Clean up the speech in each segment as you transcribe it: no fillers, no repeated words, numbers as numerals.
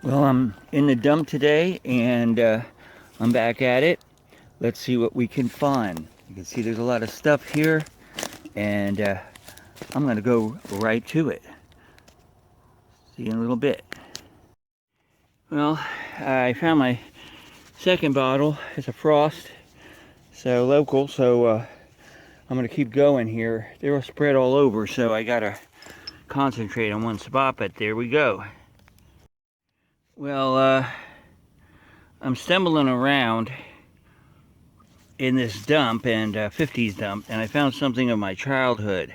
Well, I'm in the dump today and I'm back at it. Let's see what we can find. You can see there's a lot of stuff here and I'm going to go right to it. See you in a little bit. Well, I found my second bottle. It's a Frost, so local, so I'm going to keep going here. They're spread all over, so I got to concentrate on one spot, but there we go. Well, I'm stumbling around in this dump and 50s dump, and I found something of my childhood.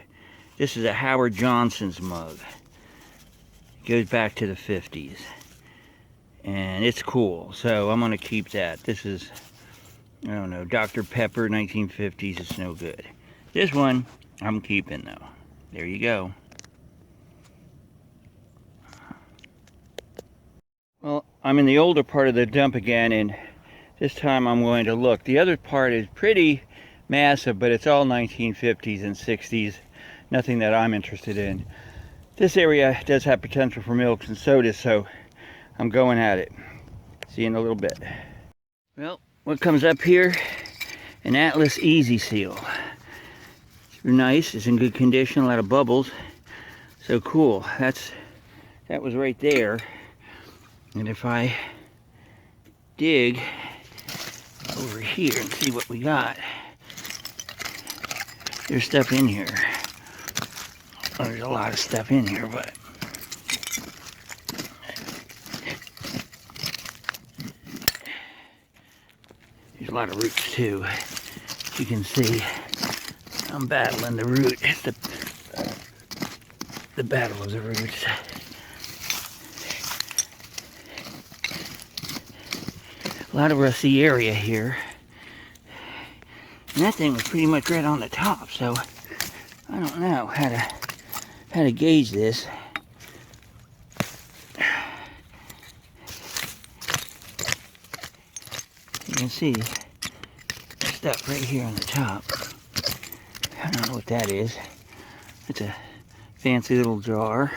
This is a Howard Johnson's mug. It goes back to the 50s, and it's cool, so I'm gonna keep that. This is, I don't know, Dr. Pepper 1950s. It's no good. This one I'm keeping though. There you go. Well, I'm in the older part of the dump again, and this time I'm going to look. The other part is pretty massive, but it's all 1950s and 60s. Nothing that I'm interested in. This area does have potential for milks and sodas, so I'm going at it. See you in a little bit. Well, what comes up here? An Atlas Easy Seal. It's nice. It's in good condition. A lot of bubbles. So cool. That was right there. And if I dig over here and see what we got, there's stuff in here. Well, there's a lot of stuff in here, but there's a lot of roots too. You can see I'm battling the root. It's the battle of the roots. A lot of rusty area here. And that thing was pretty much right on the top, so I don't know how to gauge this. You can see stuff right here on the top. I don't know what that is. It's a fancy little jar.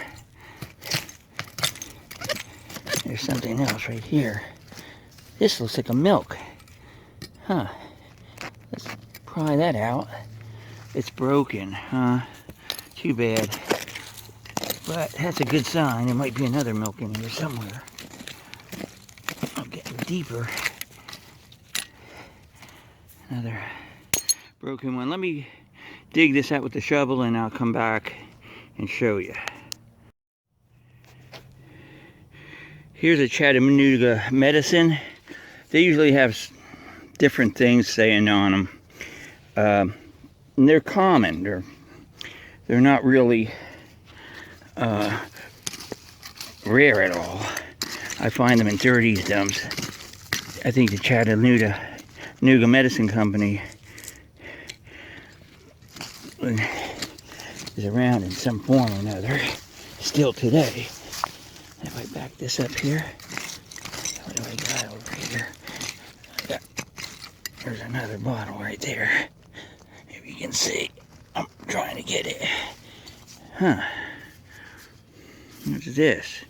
There's something else right here. This looks like a milk. Huh. Let's pry that out. It's broken. Too bad. But that's a good sign. There might be another milk in here somewhere. I'm getting deeper. Another broken one. Let me dig this out with the shovel and I'll come back and show you. Here's a Chattanooga medicine. They usually have different things saying on them. And they're common. They're not really rare at all. I find them in 30s dumps. I think the Chattanooga Medicine Company is around in some form or another still today. If I back this up here, what do I got over here? There's another bottle right there. If you can see, I'm trying to get it. Huh. What's this?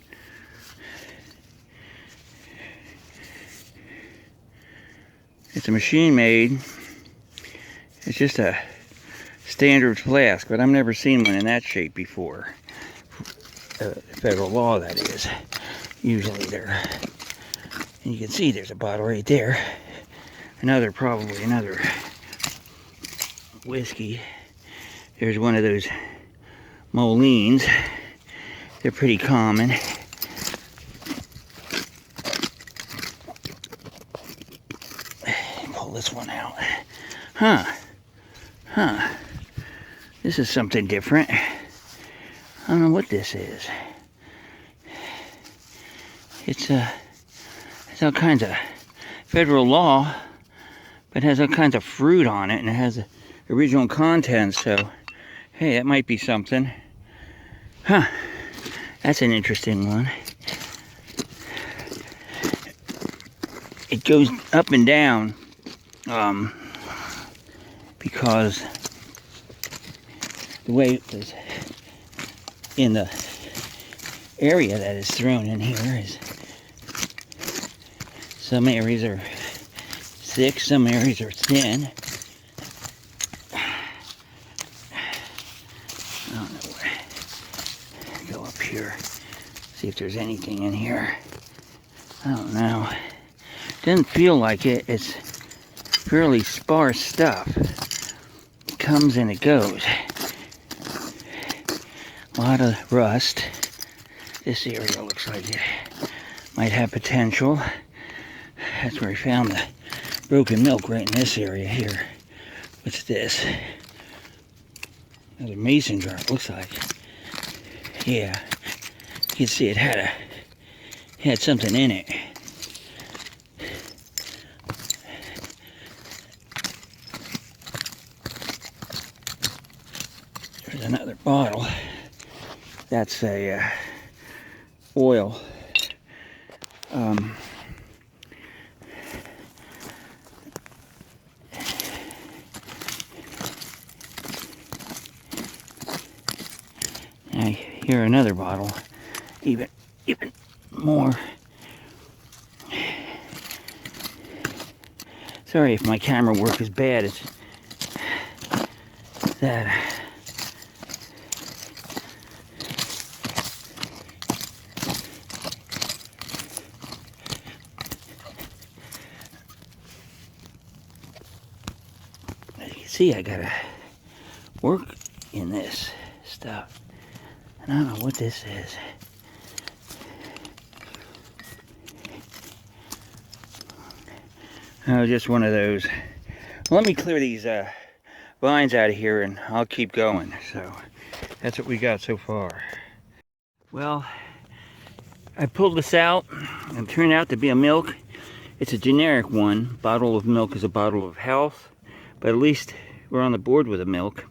It's a machine made. It's just a standard flask, but I've never seen one in that shape before. Federal law, that is. Usually they're, and you can see there's a bottle right there. Probably another whiskey. There's one of those Molines. They're pretty common. Pull this one out. Huh. This is something different. I don't know what this is. It's all kinds of federal law, but it has all kinds of fruit on it, and it has original content, so hey, that might be something. Huh. That's an interesting one. It goes up and down because the way it was in the area that is thrown in here is Some areas are thick, some areas are thin. I don't know where. Go up here, see if there's anything in here. I don't know. Doesn't feel like it. It's fairly sparse stuff. It comes and it goes. A lot of rust. This area looks like it might have potential. That's where I found the broken milk, right in this area here. What's this? Another mason jar, it looks like. Yeah, you can see it had something in it. There's another bottle. That's a oil. I hear another bottle, even more. Sorry if my camera work is bad. It's that. As you can see, I gotta work in this stuff. I don't know what this is. Oh, just one of those. Well, let me clear these vines out of here and I'll keep going. So that's what we got so far. Well, I pulled this out and it turned out to be a milk. It's a generic one. Bottle of milk is a bottle of health, but at least we're on the board with the milk.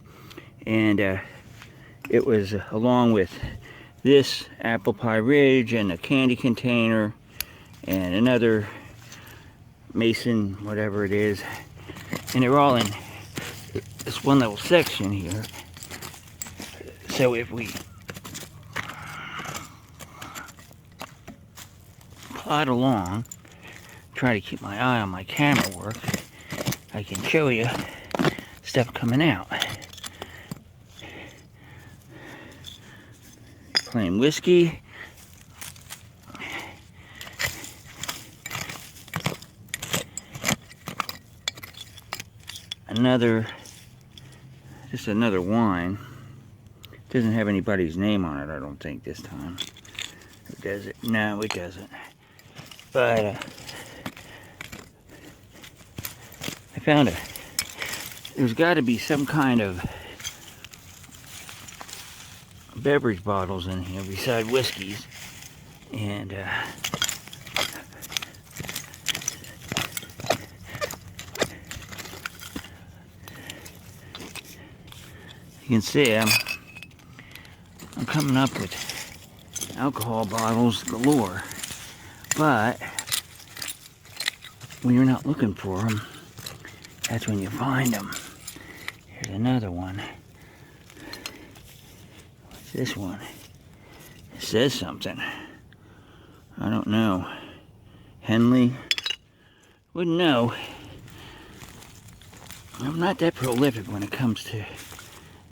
And it was along with this apple pie ridge and a candy container and another mason, whatever it is, and they're all in this one little section here. So if we plod along, try to keep my eye on my camera work, I can show you stuff coming out. Plain whiskey. Just another wine. Doesn't have anybody's name on it, I don't think, this time. Or does it? No, it doesn't. But I found there's got to be some kind of beverage bottles in here beside whiskeys, and you can see I'm coming up with alcohol bottles galore, but when you're not looking for them, that's when you find them. Here's another one. This one, it says something. I don't know. Henley? Wouldn't know. I'm not that prolific when it comes to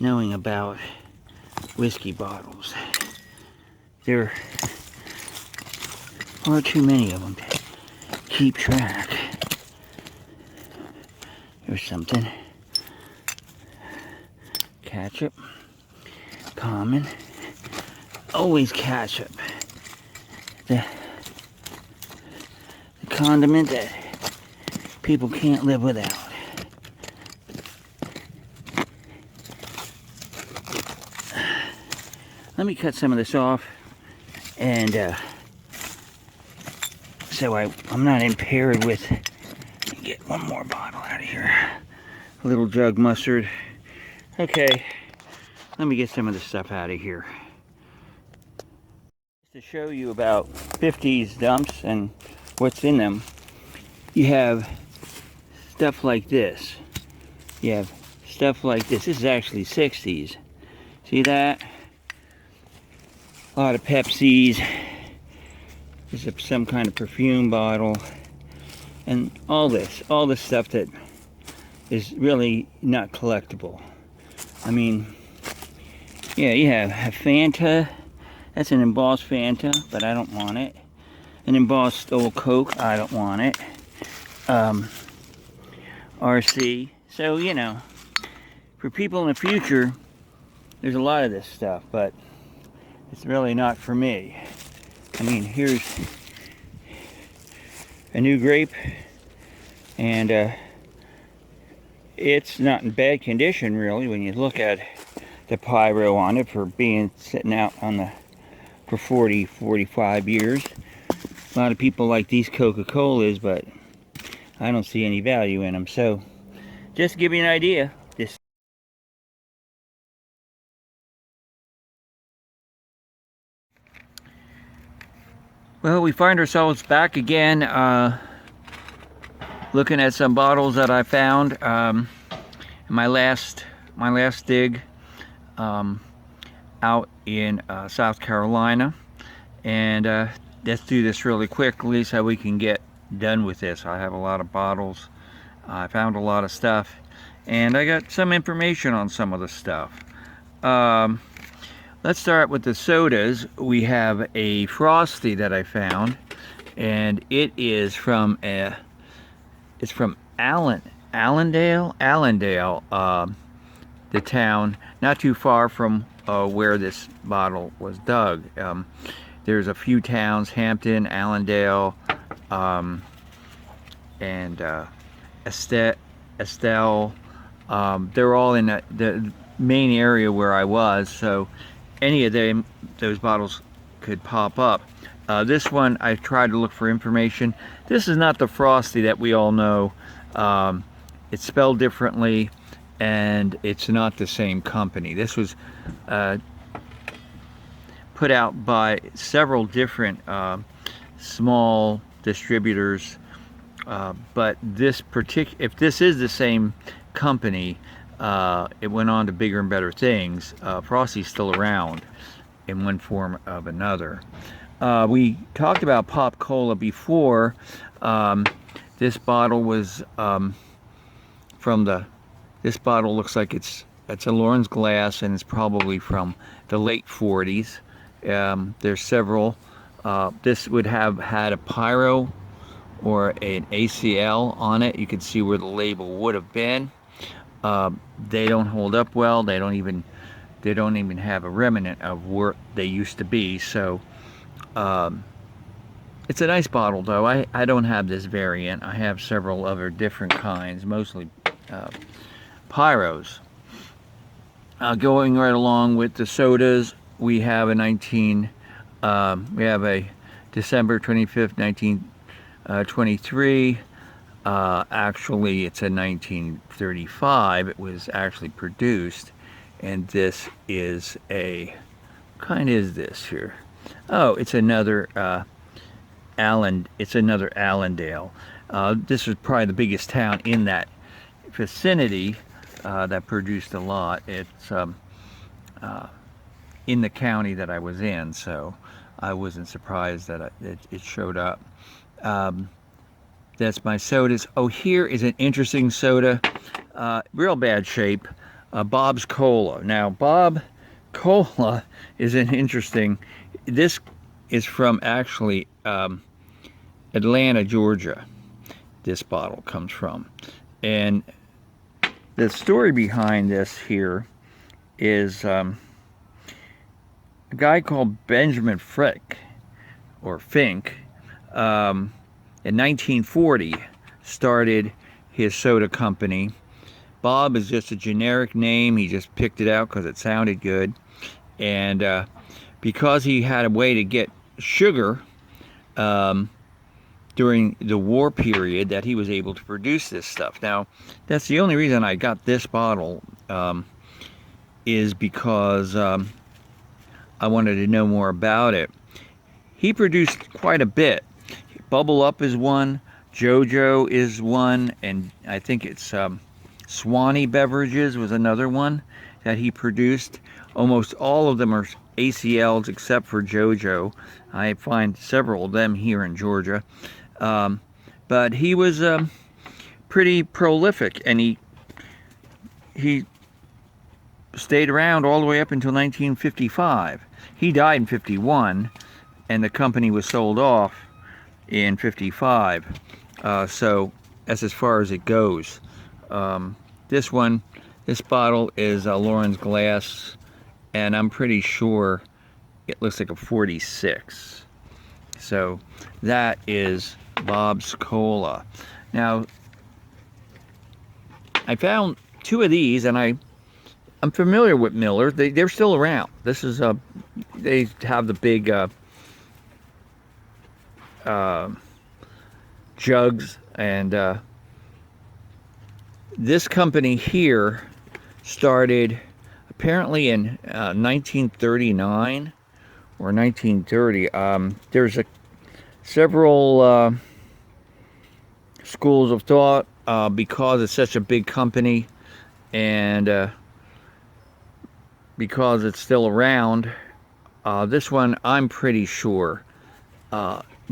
knowing about whiskey bottles. There are too many of them to keep track. There's something. Ketchup. Common. Always ketchup. The condiment that people can't live without. Let me cut some of this off, and so I'm not impaired with. Get one more bottle out of here. A little jug mustard. Okay. Let me get some of this stuff out of here. To show you about 50s dumps and what's in them, you have stuff like this. You have stuff like this. This is actually 60s. See that? A lot of Pepsis. This is some kind of perfume bottle. and all this stuff that is really not collectible. I mean, yeah, you have a Fanta. That's an embossed Fanta, but I don't want it. An embossed old Coke, I don't want it. RC. So, you know, for people in the future, there's a lot of this stuff, but it's really not for me. I mean, here's a new grape, and it's not in bad condition, really, when you look at the pyro on it for being sitting out on the for 40, 45 years. A lot of people like these Coca-Colas, but I don't see any value in them. So, just to give you an idea, this. Well, we find ourselves back again, looking at some bottles that I found in my last dig out in South Carolina, and let's do this really quickly so we can get done with this. I have a lot of bottles. I found a lot of stuff, and I got some information on some of the stuff. Let's start with the sodas. We have a Frosty that I found, and it is from it's from Allendale, the town, not too far from where this bottle was dug. There's a few towns: Hampton, Allendale, and Estelle. They're all in the main area where I was, so any of those bottles could pop up. This one, I tried to look for information. This is not the Frosty that we all know. It's spelled differently, and it's not the same company. This was put out by several different small distributors, but if this is the same company, it went on to bigger and better things. Frosty's still around in one form or another. We talked about Pop Cola before. This bottle was this bottle looks like it's a Lawrence glass, and it's probably from the late 40s. There's several. This would have had a pyro or an ACL on it. You can see where the label would have been. They don't hold up well. They don't even have a remnant of where they used to be. So it's a nice bottle, though. I don't have this variant. I have several other different kinds, mostly pyros. Going right along with the sodas, we have a December 25th, 1923. Actually, it's a 1935. It was actually produced, and this is what kind is this here? Oh, it's another Allendale. This was probably the biggest town in that vicinity that produced a lot. It's in the county that I was in, so I wasn't surprised that it showed up. That's my sodas. Oh, here is an interesting soda. Real bad shape. Bob's Cola. Now, Bob Cola is an interesting. This is from actually Atlanta, Georgia. This bottle comes from. And the story behind this here is a guy called Benjamin Fink, in 1940 started his soda company. Bob is just a generic name. He just picked it out because it sounded good. And because he had a way to get sugar during the war period, that he was able to produce this stuff. Now, that's the only reason I got this bottle, is because I wanted to know more about it. He produced quite a bit. Bubble Up is one, JoJo is one, and I think it's Swanee Beverages was another one that he produced. Almost all of them are ACLs except for JoJo. I find several of them here in Georgia. but he was pretty prolific, and he stayed around all the way up until 1955. He died in 51, and the company was sold off in 55. So that's as far as it goes. This bottle is Lauren's glass, and I'm pretty sure it looks like a 46. So that is Bob's Cola. Now, I found two of these, and I'm familiar with Miller. They're still around. This is they have the big jugs, and this company here started apparently in 1939 or 1930. There's several schools of thought because it's such a big company, and because it's still around. This one, I'm pretty sure,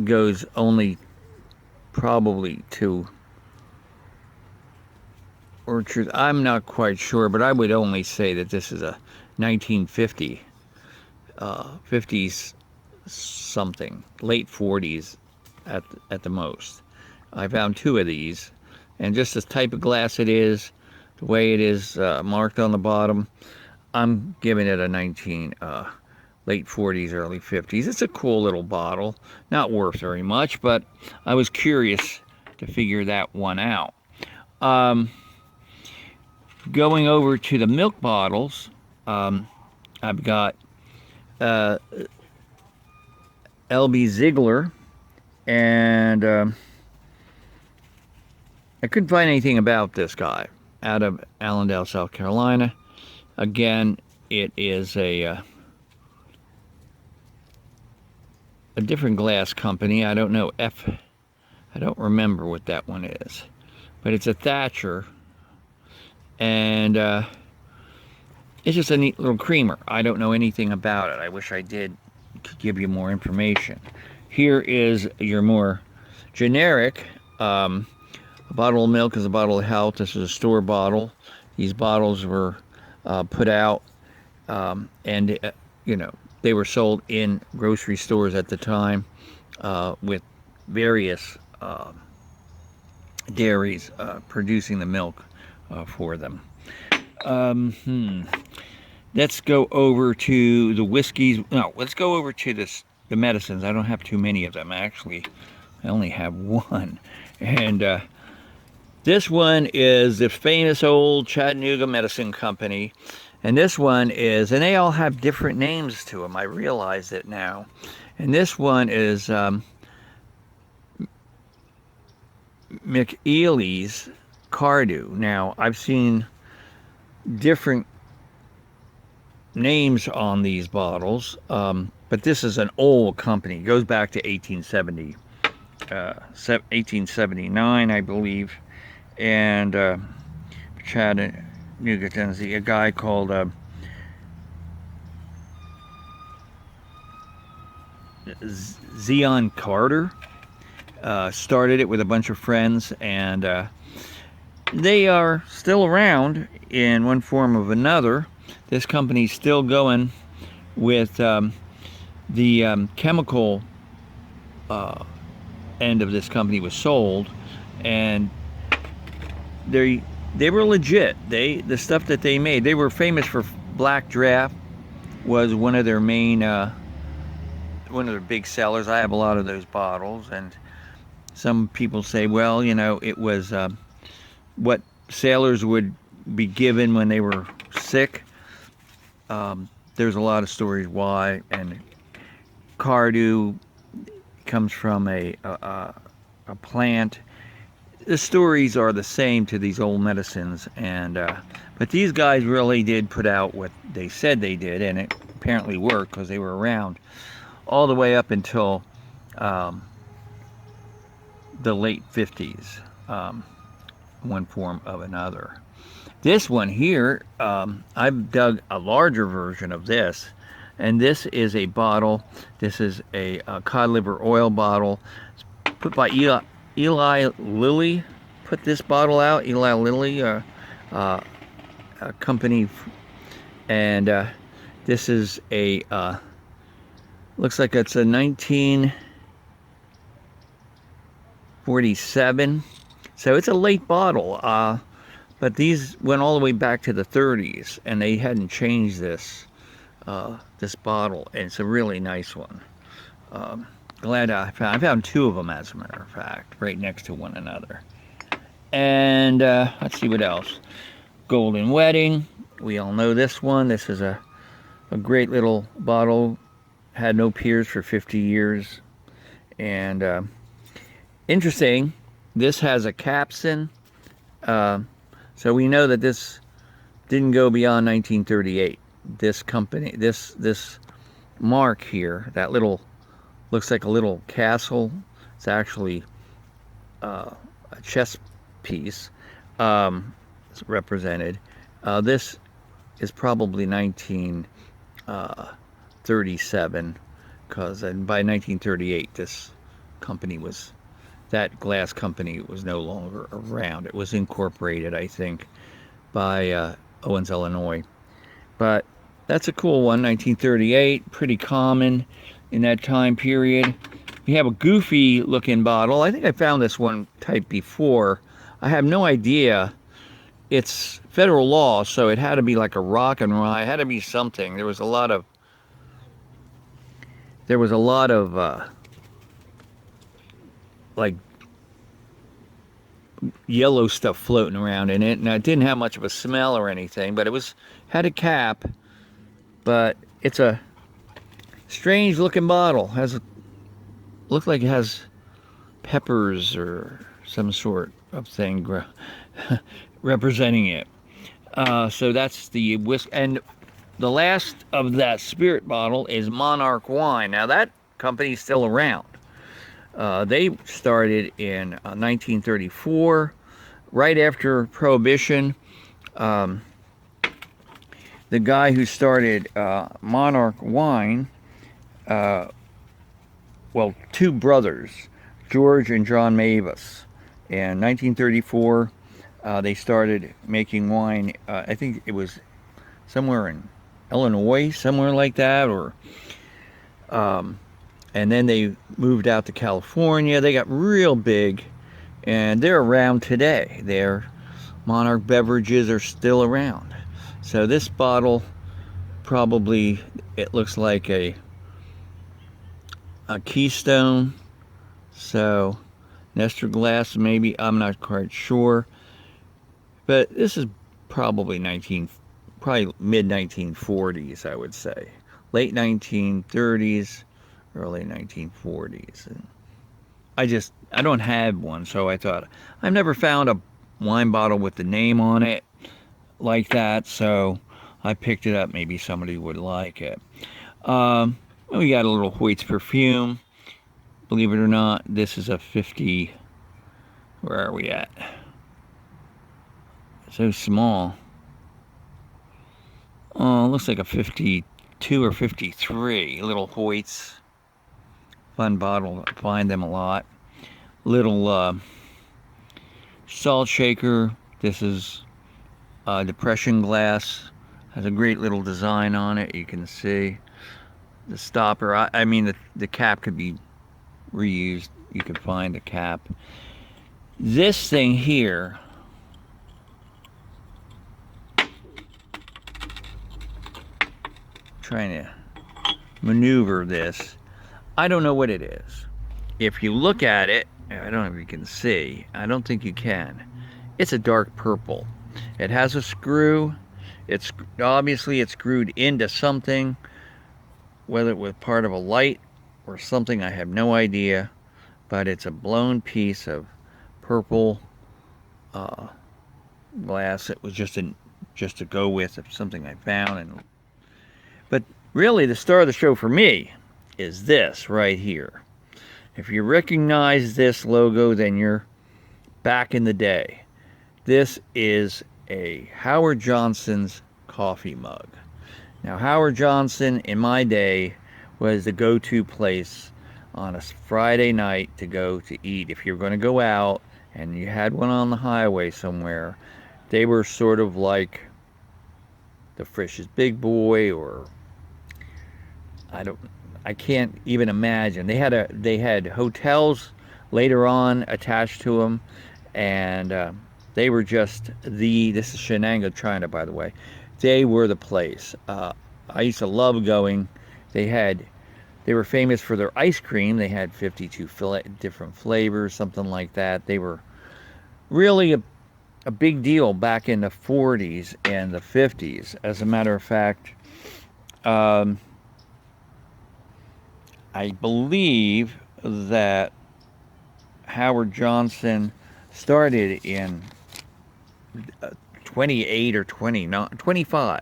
goes only probably to Orchard. I'm not quite sure, but I would only say that this is a 1950, 50s something, late 40s at the most. I found two of these, and just the type of glass it is, the way it is marked on the bottom, I'm giving it a late 40s, early 50s. It's a cool little bottle. Not worth very much, but I was curious to figure that one out. Going over to the milk bottles, I've got L.B. Ziegler, and I couldn't find anything about this guy, out of Allendale, South Carolina. Again, it is a different glass company. I don't know I don't remember what that one is, but it's a Thatcher, and it's just a neat little creamer. I don't know anything about it. I wish I did, could give you more information. Here is your more generic. A bottle of milk is a bottle of health. This is a store bottle. These bottles were put out, and you know, they were sold in grocery stores at the time, with various dairies producing the milk for them. Let's go over to the whiskeys. No, let's go over to the medicines. I don't have too many of them, actually. I only have one. And this one is the famous old Chattanooga Medicine Company. And this one is, and they all have different names to them. I realize it now. And this one is McEely's Cardew. Now, I've seen different names on these bottles, but this is an old company. It goes back to 1879, I believe. And Chattanooga, Tennessee, a guy called Zion Carter started it with a bunch of friends, and they are still around in one form or another. This company's still going with the chemical end of this company was sold, and they were legit. The stuff that they made, they were famous for. Black Draft was one of their main, one of their big sellers. I have a lot of those bottles, and some people say, well, you know, it was what sailors would be given when they were sick. There's a lot of stories why, and Cardew comes from a plant. The stories are the same to these old medicines, and but these guys really did put out what they said they did, and it apparently worked because they were around all the way up until the late 50s, one form of another. This one here, I've dug a larger version of this, and this is a bottle. This is a cod liver oil bottle. It's put by Eli Lilly put this bottle out. Eli Lilly, uh, a company, and this is a looks like it's a 1947, so it's a late bottle. But these went all the way back to the 30s, and they hadn't changed this bottle, and it's a really nice one. Glad I found two of them, as a matter of fact, right next to one another. And let's see what else. Golden Wedding. We all know this one. This is a great little bottle. Had no peers for 50 years. And interesting, this has a capstan. So we know that this didn't go beyond 1938. This company, this mark here, that little, looks like a little castle. It's actually a chess piece. It's represented. This is probably 1937, because by 1938, that glass company was no longer around. It was incorporated, I think, by Owens, Illinois. But that's a cool one, 1938, pretty common in that time period. We have a goofy looking bottle. I think I found this one type before. I have no idea. It's federal law, so it had to be like a rock and roll. It had to be something. There was a lot of like yellow stuff floating around in it. Now, it didn't have much of a smell or anything, but had a cap. But it's a strange looking bottle. Looked like it has peppers or some sort of thing representing it. So that's the whiskey. And the last of that spirit bottle is Monarch Wine. Now, that company's still around. They started in 1934, right after Prohibition. The guy who started Monarch Wine, well, two brothers, George and John Mavis. In 1934, they started making wine. I think it was somewhere in Illinois, somewhere like that, or and then they moved out to California. They got real big, and they're around today. Their Monarch beverages are still around. So this bottle, probably, it looks like a Keystone. So Nestor glass, maybe, I'm not quite sure. But this is probably mid 1940s, I would say. Late 1930s, early 1940s. And I don't have one, so I thought, I've never found a wine bottle with the name on it like that, so I picked it up. Maybe somebody would like it. We got a little Hoyt's perfume. Believe it or not, this is a 50. Where are we at? So small. Oh, looks like a 52 or 53. Little Hoyt's. Fun bottle. I find them a lot. Little salt shaker. This is depression glass. Has a great little design on it. You can see the stopper. I mean, the cap could be reused. You could find a cap. This thing here, trying to maneuver this. I don't know what it is. If you look at it, I don't know if you can see. I don't think you can. It's a dark purple. It has a screw. It's obviously screwed into something, whether it was part of a light or something, I have no idea. But it's a blown piece of purple glass. It was just to go with something I found. But really, the star of the show for me is this right here. If you recognize this logo, then you're back in the day. This is a Howard Johnson's coffee mug. Now, Howard Johnson, in my day, was the go-to place on a Friday night to go to eat. If you're going to go out and you had one on the highway somewhere, they were sort of like the Frisch's Big Boy, or I don't, I can't even imagine. They had hotels later on attached to them, and they were just this is Shenango, China, by the way. They were the place. I used to love going. They had they were famous for their ice cream. They had 52 different flavors, something like that. They were really a big deal back in the 40s and the 50s. As a matter of fact, um, I believe that Howard Johnson started in 28 or 29, 25,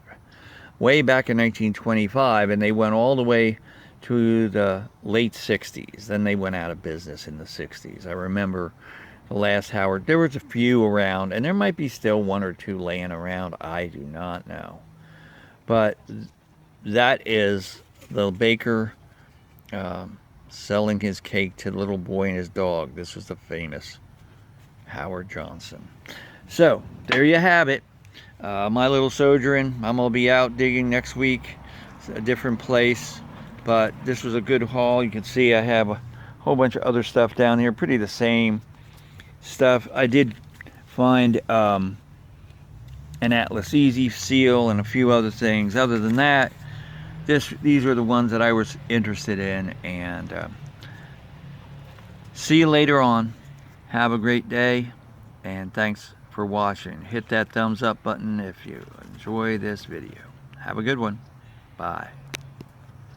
way back in 1925, and they went all the way to the late 60s. Then they went out of business in the 60s. I remember the last Howard, there was a few around, and there might be still one or two laying around. I do not know. But that is the baker selling his cake to the little boy and his dog. This was the famous Howard Johnson. So, there you have it. My little sojourn. I'm going to be out digging next week. It's a different place. But this was a good haul. You can see I have a whole bunch of other stuff down here. Pretty the same stuff. I did find an Atlas Easy seal and a few other things. Other than that, these are the ones that I was interested in. And see you later on. Have a great day. And thanks for watching. Hit that thumbs up button if you enjoy this video. Have a good one. Bye.